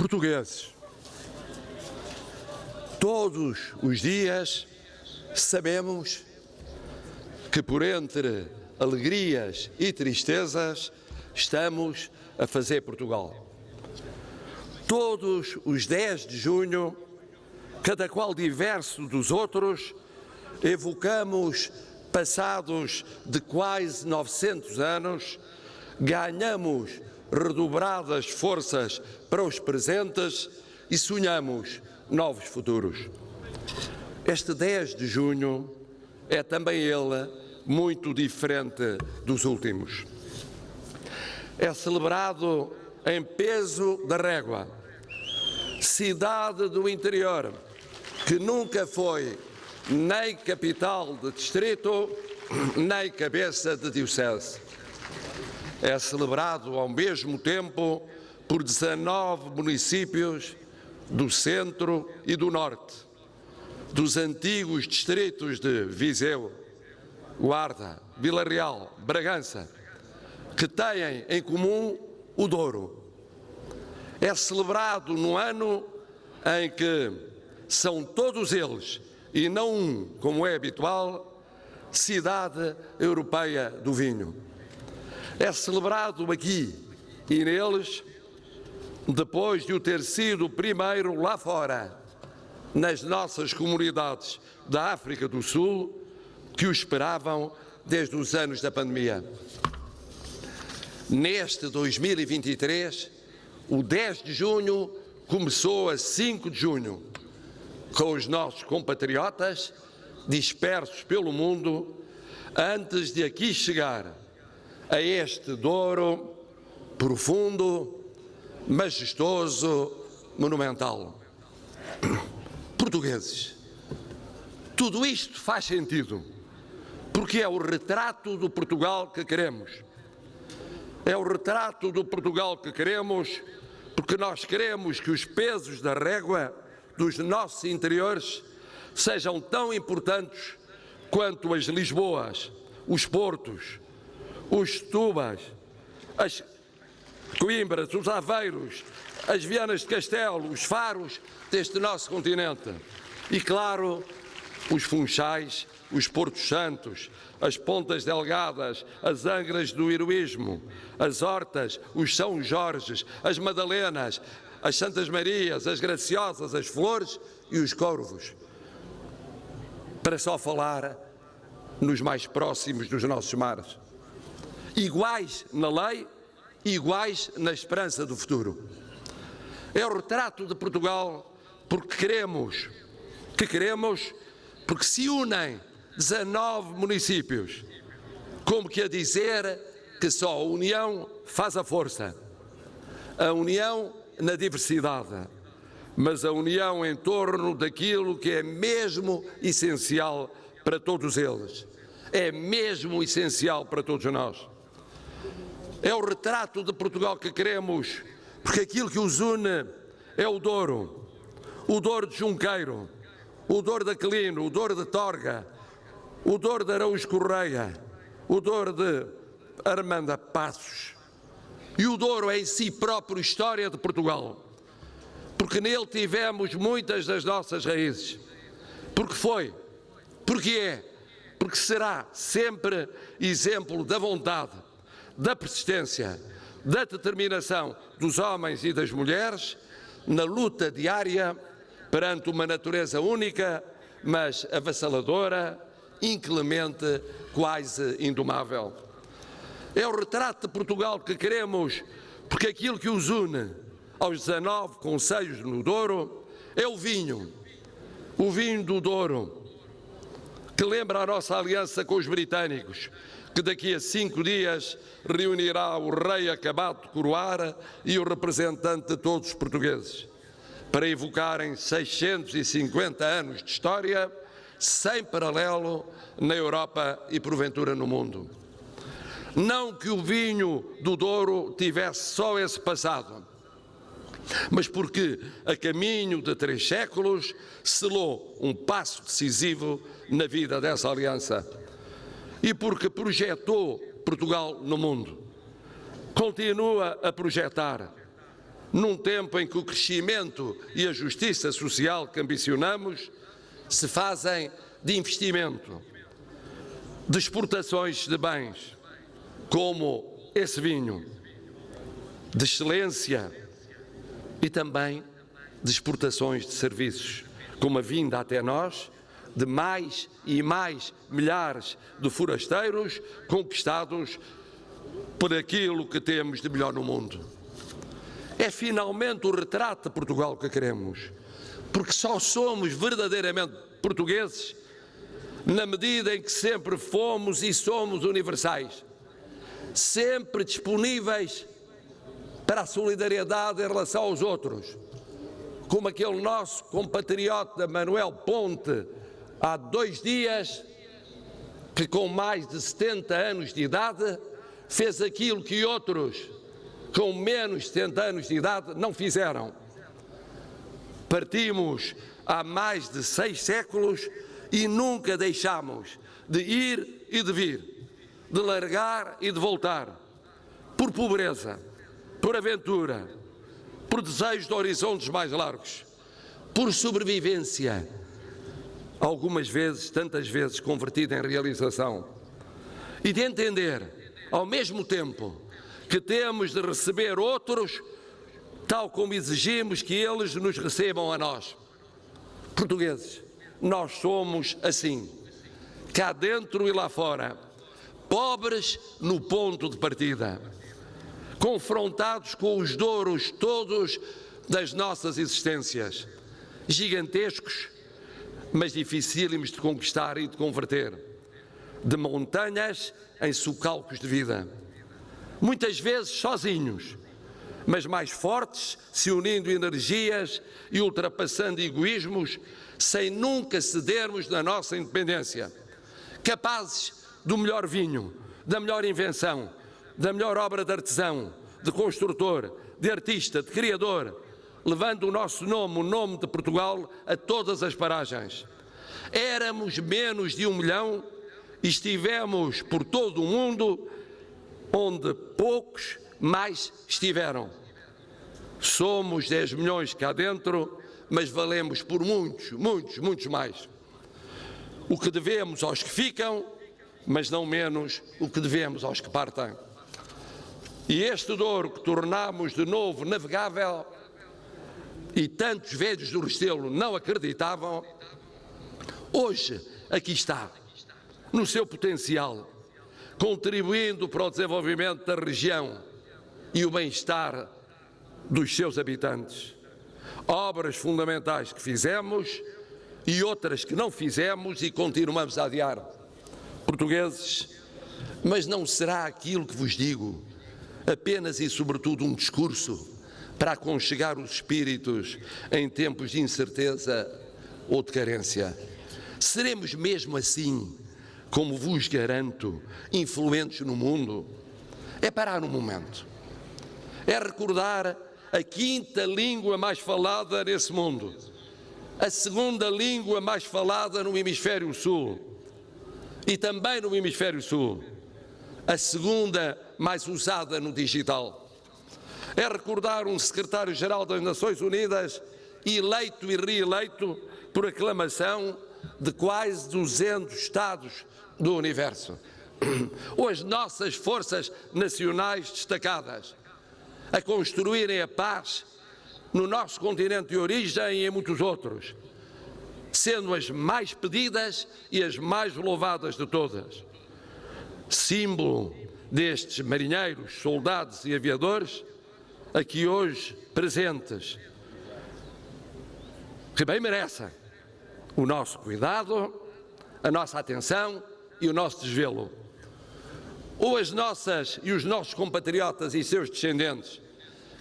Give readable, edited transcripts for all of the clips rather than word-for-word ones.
Portugueses, todos os dias sabemos que por entre alegrias e tristezas estamos a fazer Portugal. Todos os 10 de junho, cada qual diverso dos outros, evocamos passados de quase 900 anos, ganhamos redobradas forças para os presentes e sonhamos novos futuros. Este 10 de junho é também ele muito diferente dos últimos. É celebrado em Peso da Régua, cidade do interior, que nunca foi nem capital de distrito, nem cabeça de diocese. É celebrado ao mesmo tempo por 19 municípios do centro e do norte, dos antigos distritos de Viseu, Guarda, Vila Real, Bragança, que têm em comum o Douro. É celebrado no ano em que são todos eles, e não um, como é habitual, cidade europeia do vinho. É celebrado aqui e neles, depois de o ter sido primeiro lá fora, nas nossas comunidades da África do Sul, que o esperavam desde os anos da pandemia. Neste 2023, o 10 de junho começou a 5 de junho, com os nossos compatriotas dispersos pelo mundo, antes de aqui chegar a este Douro profundo, majestoso, monumental. Portugueses, tudo isto faz sentido, porque é o retrato do Portugal que queremos. É o retrato do Portugal que queremos, porque nós queremos que os pesos da régua dos nossos interiores sejam tão importantes quanto as Lisboas, os Portos, os Setúbais, as Coimbras, os Aveiros, as Vianas de Castelo, os faros deste nosso continente. E, claro, os Funchais, os Portos Santos, as Pontas Delgadas, as Angras do Heroísmo, as Hortas, os São Jorges, as Madalenas, as Santas Marias, as Graciosas, as Flores e os Corvos. Para só falar nos mais próximos dos nossos mares. Iguais na lei, iguais na esperança do futuro. É o retrato de Portugal porque queremos, porque se unem 19 municípios, como que a dizer que só a união faz a força. A união na diversidade, mas a união em torno daquilo que é mesmo essencial para todos eles. É mesmo essencial para todos nós. É o retrato de Portugal que queremos, porque aquilo que os une é o Douro de Junqueiro, o Douro de Aquilino, o Douro de Torga, o Douro de Araújo Correia, o Douro de Armanda Passos. E o Douro é em si próprio história de Portugal, porque nele tivemos muitas das nossas raízes, porque foi, porque é, porque será sempre exemplo da vontade, da persistência, da determinação dos homens e das mulheres na luta diária perante uma natureza única, mas avassaladora, inclemente, quase indomável. É o retrato de Portugal que queremos, porque aquilo que os une aos 19 concelhos no Douro é o vinho do Douro, que lembra a nossa aliança com os britânicos, que daqui a 5 dias reunirá o rei acabado de coroar e o representante de todos os portugueses, para evocarem 650 anos de história sem paralelo na Europa e porventura no mundo. Não que o vinho do Douro tivesse só esse passado, mas porque, a caminho de 3 séculos, selou um passo decisivo na vida dessa aliança. E porque projetou Portugal no mundo. Continua a projetar num tempo em que o crescimento e a justiça social que ambicionamos se fazem de investimento, de exportações de bens, como esse vinho, de excelência, e também de exportações de serviços, como a vinda até nós de mais e mais milhares de forasteiros conquistados por aquilo que temos de melhor no mundo. É finalmente o retrato de Portugal que queremos, porque só somos verdadeiramente portugueses na medida em que sempre fomos e somos universais, sempre disponíveis para a solidariedade em relação aos outros, como aquele nosso compatriota Manuel Ponte, há 2 dias, que com mais de 70 anos de idade fez aquilo que outros com menos de 70 anos de idade não fizeram. Partimos há mais de 6 séculos e nunca deixamos de ir e de vir, de largar e de voltar, por pobreza, por aventura, por desejos de horizontes mais largos, por sobrevivência, algumas vezes, tantas vezes, convertida em realização, e de entender, ao mesmo tempo, que temos de receber outros, tal como exigimos que eles nos recebam a nós. Portugueses, nós somos assim, cá dentro e lá fora, pobres no ponto de partida, confrontados com os douros todos das nossas existências, gigantescos, mas dificílimos de conquistar e de converter, de montanhas em socalcos de vida, muitas vezes sozinhos, mas mais fortes, se unindo energias e ultrapassando egoísmos, sem nunca cedermos na nossa independência, capazes do melhor vinho, da melhor invenção, da melhor obra de artesão, de construtor, de artista, de criador, levando o nosso nome, o nome de Portugal, a todas as paragens. Éramos menos de 1 milhão e estivemos por todo o mundo, onde poucos mais estiveram. Somos 10 milhões cá dentro, mas valemos por muitos, muitos, muitos mais. O que devemos aos que ficam, mas não menos o que devemos aos que partem. E este Douro que tornamos de novo navegável, e tantos velhos do Restelo não acreditavam, hoje aqui está, no seu potencial, contribuindo para o desenvolvimento da região e o bem-estar dos seus habitantes. Obras fundamentais que fizemos e outras que não fizemos e continuamos a adiar. Portugueses, mas não será aquilo que vos digo apenas e sobretudo um discurso para aconchegar os espíritos em tempos de incerteza ou de carência? Seremos mesmo assim, como vos garanto, influentes no mundo? É parar um momento, é recordar a 5ª língua mais falada nesse mundo, a 2ª língua mais falada no hemisfério sul e também no hemisfério sul, a 2ª mais usada no digital. É recordar um secretário-geral das Nações Unidas eleito e reeleito por aclamação de quase 200 Estados do universo. Ou as nossas forças nacionais destacadas a construírem a paz no nosso continente de origem e em muitos outros, sendo as mais pedidas e as mais louvadas de todas. Símbolo destes marinheiros, soldados e aviadores, aqui hoje presentes, que bem merecem o nosso cuidado, a nossa atenção e o nosso desvelo. Ou as nossas e os nossos compatriotas e seus descendentes,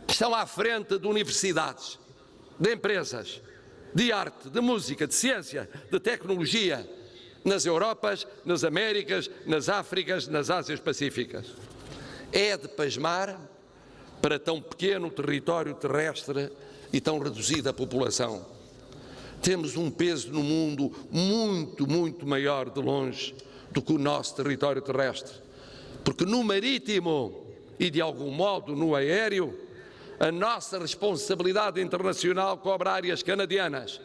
que estão à frente de universidades, de empresas, de arte, de música, de ciência, de tecnologia, nas Europas, nas Américas, nas Áfricas, nas Ásias Pacíficas. É de pasmar para tão pequeno território terrestre e tão reduzida população. Temos um peso no mundo muito, muito maior de longe do que o nosso território terrestre, porque no marítimo e de algum modo no aéreo A nossa responsabilidade internacional cobre áreas canadianas,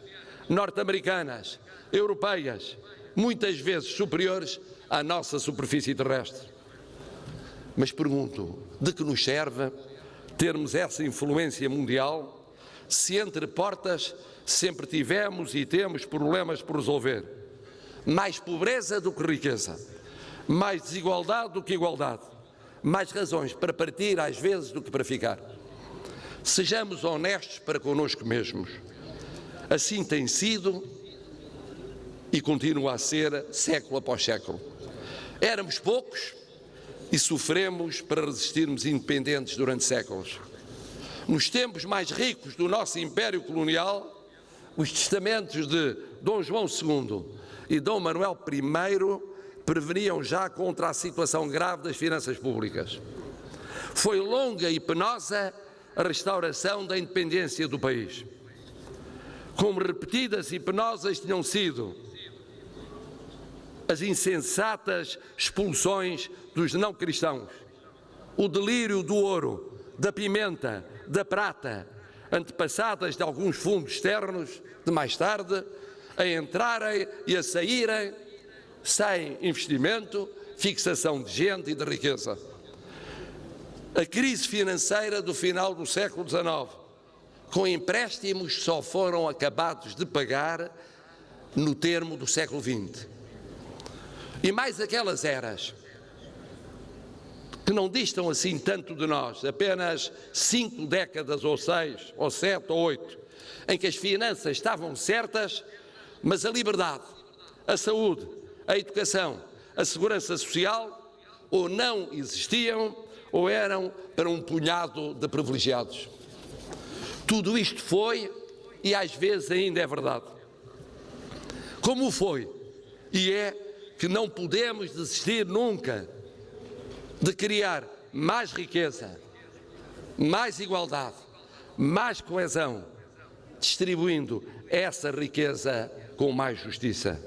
norte-americanas, europeias, muitas vezes superiores à nossa superfície terrestre. Mas pergunto, de que nos serve termos essa influência mundial se entre portas sempre tivemos e temos problemas por resolver? Mais pobreza do que riqueza, mais desigualdade do que igualdade, mais razões para partir às vezes do que para ficar. Sejamos honestos para connosco mesmos. Assim tem sido e continua a ser século após século. Éramos poucos e sofremos para resistirmos independentes durante séculos. Nos tempos mais ricos do nosso império colonial, os testamentos de Dom João II e Dom Manuel I preveniam já contra a situação grave das finanças públicas. Foi longa e penosa a restauração da independência do país. Como repetidas e penosas tinham sido as insensatas expulsões dos não-cristãos, o delírio do ouro, da pimenta, da prata, antepassadas de alguns fundos externos, de mais tarde, a entrarem e a saírem sem investimento, fixação de gente e de riqueza. A crise financeira do final do século XIX, com empréstimos que só foram acabados de pagar no termo do século XX. E mais aquelas eras que não distam assim tanto de nós, apenas 5 décadas ou 6, ou 7 ou 8, em que as finanças estavam certas, mas a liberdade, a saúde, a educação, a segurança social ou não existiam ou eram para um punhado de privilegiados. Tudo isto foi e às vezes ainda é verdade. Como foi e é que não podemos desistir nunca de criar mais riqueza, mais igualdade, mais coesão, distribuindo essa riqueza com mais justiça.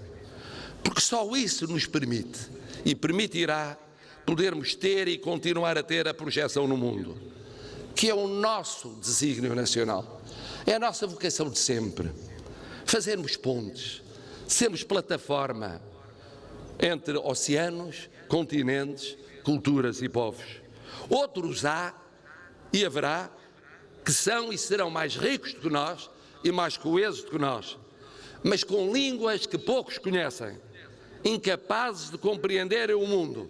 Porque só isso nos permite e permitirá podermos ter e continuar a ter a projeção no mundo, que é o nosso desígnio nacional, é a nossa vocação de sempre, fazermos pontes, sermos plataforma entre oceanos, continentes, culturas e povos. Outros há e haverá que são e serão mais ricos do que nós e mais coesos do que nós, mas com línguas que poucos conhecem, incapazes de compreenderem o mundo,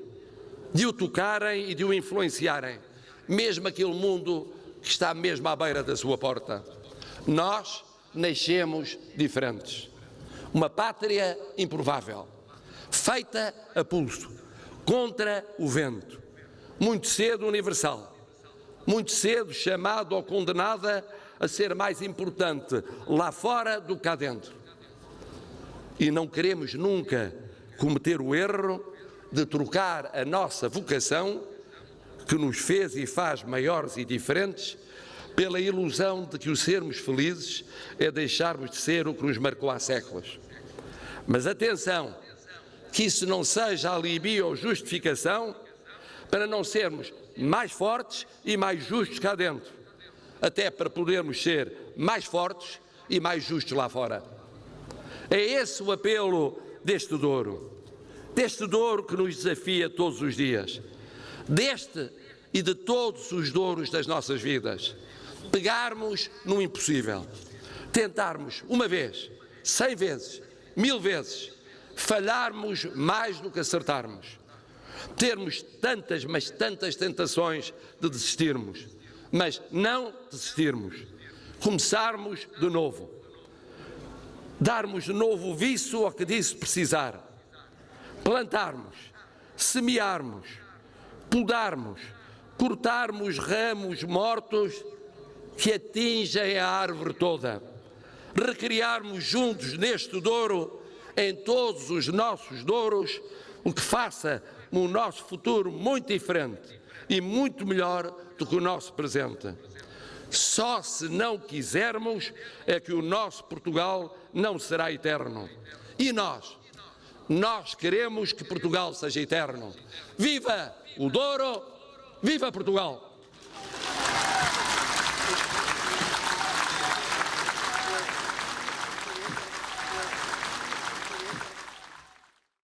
de o tocarem e de o influenciarem, mesmo aquele mundo que está mesmo à beira da sua porta. Nós nascemos diferentes. Uma pátria improvável, feita a pulso, contra o vento, muito cedo universal, muito cedo chamada ou condenada a ser mais importante lá fora do que cá dentro. E não queremos nunca cometer o erro de trocar a nossa vocação, que nos fez e faz maiores e diferentes, pela ilusão de que o sermos felizes é deixarmos de ser o que nos marcou há séculos. Mas atenção, que isso não seja alívio ou justificação para não sermos mais fortes e mais justos cá dentro, até para podermos ser mais fortes e mais justos lá fora. É esse o apelo deste Douro que nos desafia todos os dias, deste e de todos os douros das nossas vidas. Pegarmos no impossível, tentarmos uma vez, 100 vezes, 1000 vezes, falharmos mais do que acertarmos, termos tantas, mas tantas tentações de desistirmos, mas não desistirmos, começarmos de novo, darmos de novo o viço ao que disso precisar, plantarmos, semearmos, podarmos, cortarmos ramos mortos que atingem a árvore toda, recriarmos juntos neste Douro, em todos os nossos douros, o que faça o nosso futuro muito diferente e muito melhor do que o nosso presente. Só se não quisermos é que o nosso Portugal não será eterno. E nós queremos que Portugal seja eterno. Viva o Douro, viva Portugal!